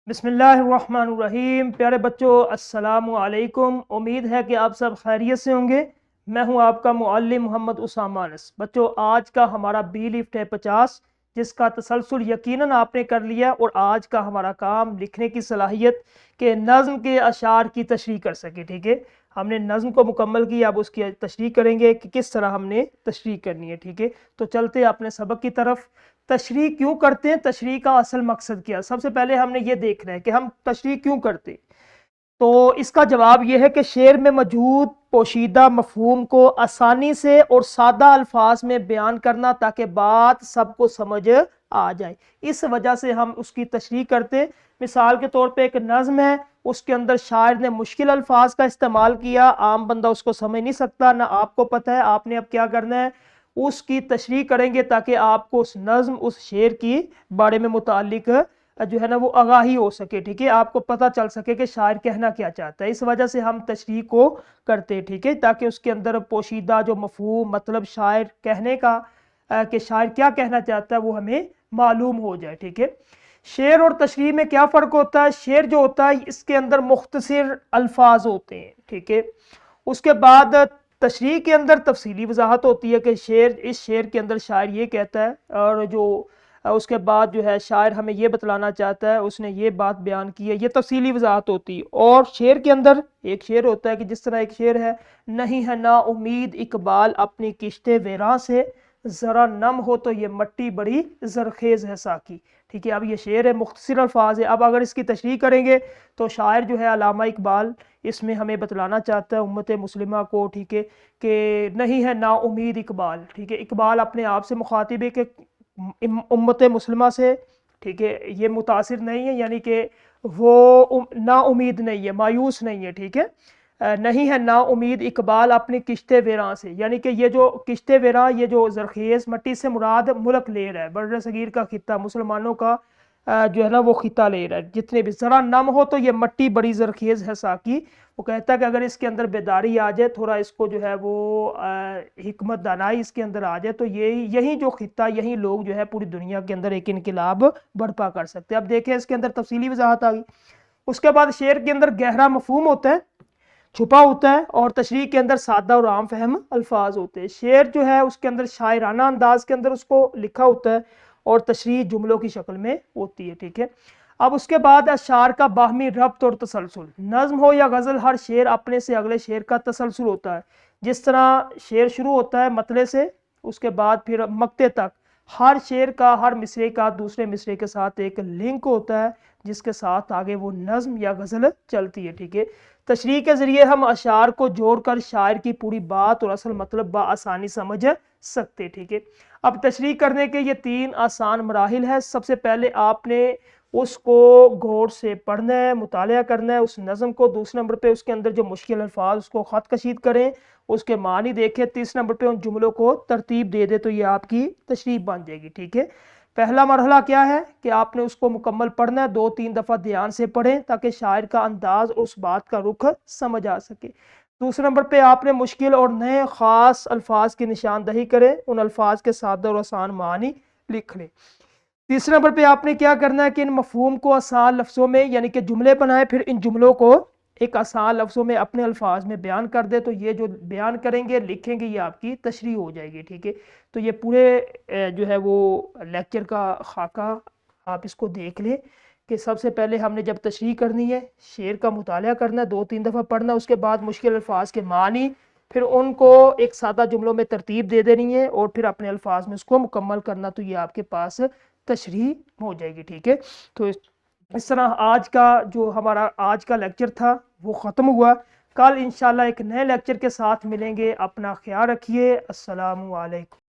بسم اللہ الرحمن الرحیم۔ پیارے بچوں السلام علیکم، امید ہے کہ آپ سب خیریت سے ہوں گے۔ میں ہوں آپ کا معلم محمد اسامہ انس۔ بچوں آج کا ہمارا بی لفٹ ہے 50، جس کا تسلسل یقیناً آپ نے کر لیا، اور آج کا ہمارا کام لکھنے کی صلاحیت کہ نظم کے اشعار کی تشریح کر سکے۔ ٹھیک ہے، ہم نے نظم کو مکمل کیا، اب اس کی تشریح کریں گے کہ کس طرح ہم نے تشریح کرنی ہے۔ ٹھیک ہے، تو چلتے ہیں اپنے سبق کی طرف۔ تشریح کیوں کرتے ہیں، تشریح کا اصل مقصد کیا؟ سب سے پہلے ہم نے یہ دیکھنا ہے کہ ہم تشریح کیوں کرتے ہیں۔ تو اس کا جواب یہ ہے کہ شعر میں موجود پوشیدہ مفہوم کو آسانی سے اور سادہ الفاظ میں بیان کرنا تاکہ بات سب کو سمجھ آ جائے، اس وجہ سے ہم اس کی تشریح کرتے ہیں۔ مثال کے طور پہ ایک نظم ہے، اس کے اندر شاعر نے مشکل الفاظ کا استعمال کیا، عام بندہ اس کو سمجھ نہیں سکتا، نہ آپ کو پتہ ہے۔ آپ نے اب کیا کرنا ہے، اس کی تشریح کریں گے تاکہ آپ کو اس نظم، اس شعر کی بارے میں متعلق جو ہے نا وہ آگاہی ہو سکے۔ ٹھیک ہے، آپ کو پتہ چل سکے کہ شاعر کہنا کیا چاہتا ہے، اس وجہ سے ہم تشریح کو کرتے ہیں۔ ٹھیک ہے، تاکہ اس کے اندر پوشیدہ جو مفہوم، مطلب شاعر کہنے کا کہ شاعر کیا کہنا چاہتا ہے وہ ہمیں معلوم ہو جائے۔ ٹھیک ہے، شعر اور تشریح میں کیا فرق ہوتا ہے؟ شعر جو ہوتا ہے اس کے اندر مختصر الفاظ ہوتے ہیں۔ ٹھیک ہے، اس کے بعد تشریح کے اندر تفصیلی وضاحت ہوتی ہے کہ اس شعر کے اندر شاعر یہ کہتا ہے، اور جو اس کے بعد جو ہے شاعر ہمیں یہ بتلانا چاہتا ہے، اس نے یہ بات بیان کی ہے، یہ تفصیلی وضاحت ہوتی ہے۔ اور شعر کے اندر ایک شعر ہوتا ہے کہ جس طرح ایک شعر ہے، نہیں ہے نا امید اقبال اپنی کشت ویراں سے، ذرا نم ہو تو یہ مٹی بڑی زرخیز ہے ساکی۔ ٹھیک ہے، اب یہ شعر ہے، مختصر الفاظ ہے۔ اب اگر اس کی تشریح کریں گے تو شاعر جو ہے علامہ اقبال اس میں ہمیں بتلانا چاہتا ہے امت مسلمہ کو، ٹھیک ہے، کہ نہیں ہے نا امید اقبال۔ ٹھیک ہے، اقبال اپنے آپ سے مخاطب ہے کہ امت مسلمہ سے، ٹھیک ہے، یہ متاثر نہیں ہے، یعنی کہ وہ نا امید نہیں ہے، مایوس نہیں ہے۔ ٹھیک ہے، نہیں ہے نا امید اقبال اپنی کشت ویراں سے، یعنی کہ یہ جو کشت ویراں، یہ جو زرخیز مٹی سے مراد ملک لے رہا ہے، بر صغیر کا خطہ، مسلمانوں کا جو ہے نا وہ خطہ لے رہا ہے، جتنے بھی ذرا نم ہو تو یہ مٹی بڑی زرخیز ہے ساکی۔ وہ کہتا ہے کہ اگر اس کے اندر بیداری آ جائے، تھوڑا اس کو جو ہے وہ حکمت دانائی اس کے اندر آ جائے، تو یہی جو خطہ، یہی لوگ جو ہے پوری دنیا کے اندر ایک انقلاب برپا کر سکتے ہیں۔ اب دیکھیں اس کے اندر تفصیلی وضاحت آ گئی۔ اس کے بعد شعر کے اندر گہرا مفہوم ہوتا ہے، چھپا ہوتا ہے، اور تشریح کے اندر سادہ اور عام فہم الفاظ ہوتے ہیں۔ شعر جو ہے اس کے اندر شاعرانہ انداز کے اندر اس کو لکھا ہوتا ہے، اور تشریح جملوں کی شکل میں ہوتی ہے۔ ٹھیک ہے، اب اس کے بعد اشعار کا باہمی ربط اور تسلسل۔ نظم ہو یا غزل، ہر شعر اپنے سے اگلے شعر کا تسلسل ہوتا ہے۔ جس طرح شعر شروع ہوتا ہے مطلع سے، اس کے بعد پھر مقطع تک، ہر شعر کا، ہر مصرعے کا دوسرے مصرعے کے ساتھ ایک لنک ہوتا ہے، جس کے ساتھ آگے وہ نظم یا غزل چلتی ہے۔ ٹھیک ہے، تشریح کے ذریعے ہم اشعار کو جوڑ کر شاعر کی پوری بات اور اصل مطلب بآسانی سمجھ سکتے۔ ٹھیک ہے، اب تشریح کرنے کے یہ 3 آسان مراحل ہیں۔ سب سے پہلے آپ نے اس کو غور سے پڑھنا ہے، مطالعہ کرنا ہے اس نظم کو۔ دوسرے نمبر پہ اس کے اندر جو مشکل الفاظ اس کو خط کشید کریں، اس کے معنی دیکھیں۔ تیسرے نمبر پہ ان جملوں کو ترتیب دے دے، تو یہ آپ کی تشریح بن جائے گی۔ ٹھیک ہے، پہلا مرحلہ کیا ہے کہ آپ نے اس کو مکمل پڑھنا ہے، 2-3 دفعہ دھیان سے پڑھیں تاکہ شاعر کا انداز اور اس بات کا رخ سمجھ آ سکے۔ دوسرے نمبر پہ آپ نے مشکل اور نئے خاص الفاظ کی نشاندہی کریں، ان الفاظ کے سادہ اور آسان معنی لکھ لیں۔ تیسرے نمبر پہ آپ نے کیا کرنا ہے کہ ان مفہوم کو آسان لفظوں میں، یعنی کہ جملے بنائیں، پھر ان جملوں کو ایک آسان لفظوں میں اپنے الفاظ میں بیان کر دے، تو یہ جو بیان کریں گے، لکھیں گے، یہ آپ کی تشریح ہو جائے گی۔ ٹھیک ہے، تو یہ پورے جو ہے وہ لیکچر کا خاکہ آپ اس کو دیکھ لیں کہ سب سے پہلے ہم نے جب تشریح کرنی ہے، شعر کا مطالعہ کرنا ہے، 2-3 دفعہ پڑھنا ہے، اس کے بعد مشکل الفاظ کے معنی، پھر ان کو ایک سادہ جملوں میں ترتیب دے دینی ہے، اور پھر اپنے الفاظ میں اس کو مکمل کرنا، تو یہ آپ کے پاس تشریح ہو جائے گی۔ ٹھیک ہے، تو اس طرح آج کا جو ہمارا آج کا لیکچر تھا وہ ختم ہوا۔ کل انشاءاللہ ایک نئے لیکچر کے ساتھ ملیں گے۔ اپنا خیال رکھیے۔ السلام علیکم۔